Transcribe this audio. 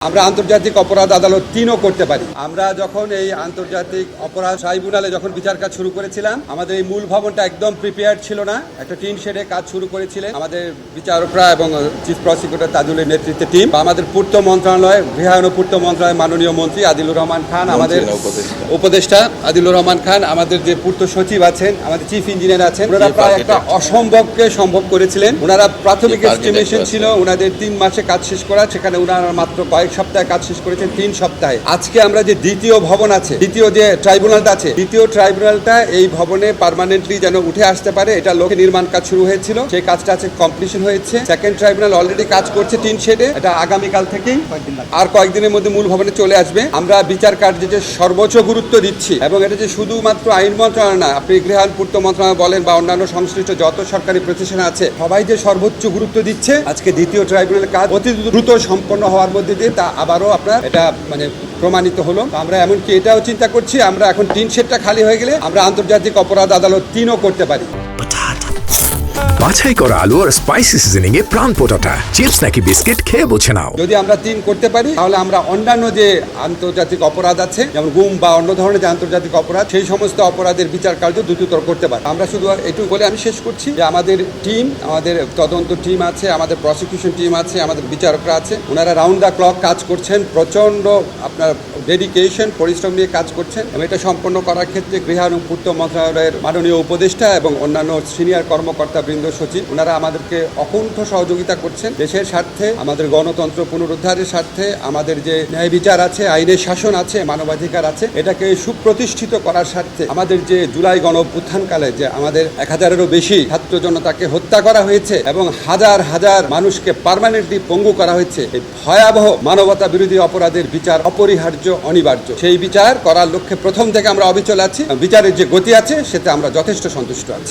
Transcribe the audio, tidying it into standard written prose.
আমরা আন্তর্জাতিক অপরাধ আদালত ৩ও করতে পারি। আমরা যখন এই আন্তর্জাতিক অপরাধ ট্রাইব্যুনালে যখন বিচার কাজ শুরু করেছিলাম, আমাদের এই মূল ভবনটা একদম প্রিপেয়ার্ড ছিল না। একটা টিন শেডে কাজ শুরু করেছিলেন আমাদের বিচারকরা এবং চিফ প্রসিকিউটর তাজুলের নেতৃত্বে টিম। আমাদের পূর্ত মন্ত্রণালয়, গৃহায়ন ও পূর্ত মন্ত্রণালয় মাননীয় মন্ত্রী আদিলুর রহমান খান, আমাদের উপদেষ্টা আদিলুর রহমান খান, আমাদের যে পূর্ত সচিব আছেন, আমাদের চিফ ইঞ্জিনিয়ার আছেন, ওনারা প্রায় একটা অসম্ভবকে সম্ভব করেছিলেন। ওনারা প্রাথমিক এস্টিমেশন ছিল ওনাদের 3 মাসে কাজ শেষ করা, সেখানে ওনারা মাত্র কয়েক সপ্তাহে কাজ শেষ করেছেন 3 সপ্তাহে। আজকে আমরা যে দ্বিতীয় ভবন আছে, দ্বিতীয় যে ট্রাইব্যুনালটা আছে, দ্বিতীয় ট্রাইব্যুনালটা এই ভবনে পার্মানেন্টলি যেন উঠে আসতে পারে, এটা লোকে নির্মাণ কাজ শুরু হয়েছিল, সেই কাজটা আছে কমপ্লিশন হয়েছে। সেকেন্ড ট্রাইব্যুনাল অলরেডি কাজ করছে টিন শেডে, এটা আগামীকাল থেকেই আর কয়েকদিনের মধ্যে মূল ভবনে চলে আসবে। আমরা বিচার কার্যে যে সর্বোচ্চ গুরুত্ব দিচ্ছি, এবং এটা যে শুধুমাত্র আইন মন্ত্রণালয় না, আপনি গৃহায়ন পূর্ত মন্ত্রণালয় বলেন বা অন্যান্য সংশ্লিষ্ট যত সরকারি প্রতিষ্ঠান আছে, সবাই যে সর্বোচ্চ গুরুত্ব দিচ্ছে, আজকে দ্বিতীয় ট্রাইব্যুনালের কাজ অতি দ্রুত সম্পন্ন হওয়ার মধ্যে দিয়ে তা আবারও আপনার এটা প্রমাণিত হলো। আমরা এমনকি এটাও চিন্তা করছি, আমরা এখন টিন শেডটা খালি হয়ে গেলে আমরা আন্তর্জাতিক অপরাধ আদালত 3ও করতে পারি। বাছাই করা আলু আর স্পাইসি সিজনিং এ প্রাণ পোটাটা চিপস নাকি বিস্কিট খেয়ে বোঝে নাও। যদি আমরা 3 করতে পারি, তাহলে আমরা অন্যান্য যে আন্তর্জাতিক অপরাধ আছে, যেমন গুম বা অন্য ধরনের যে আন্তর্জাতিক অপরাধ, সেই সমস্ত অপরাধের বিচার কার্য দ্রুততর করতে পারি। আমরা শুধু এটুকু বলে আমি শেষ করছি যে আমাদের টিম, আমাদের তদন্ত টিম আছে, আমাদের প্রসিকিউশন টিম আছে, আমাদের বিচারকরা আছে, ওনারা রাউন্ড দ্য ক্লক কাজ করছেন, প্রচন্ড আপনার ডেডিকেশন পরিশ্রম নিয়ে কাজ করছেন। এবং এটা সম্পন্ন করার ক্ষেত্রে গৃহায়ন ও পূর্ত মন্ত্রণালয়ের মাননীয় উপদেষ্টা এবং অন্যান্য সিনিয়র কর্মকর্তা বৃন্দ, সচিব, ওনারা আমাদেরকে অকুণ্ঠ সহযোগিতা করছেন দেশের স্বার্থে, আমাদের গণতন্ত্র পুনরুদ্ধারের স্বার্থে, আমাদের যে ন্যায় বিচার আছে, আইনের শাসন আছে, মানবাধিকার আছে, এটাকে সুপ্রতিষ্ঠিত করার স্বার্থে। আমাদের যে জুলাই গণ অভ্যুত্থানকালে যে আমাদের 1000-এরও বেশি ছাত্র জনতাকে হত্যা করা হয়েছে এবং হাজার হাজার মানুষকে পার্মানেন্টলি পঙ্গু করা হয়েছে, এই ভয়াবহ মানবতা বিরোধী অপরাধের বিচার অপরিহার্য, অনিবার্য। সেই বিচার করার লক্ষ্যে প্রথম থেকে আমরা অবিচল আছি। বিচারের যে গতি আছে, সেটা আমরা যথেষ্ট সন্তুষ্ট আছি।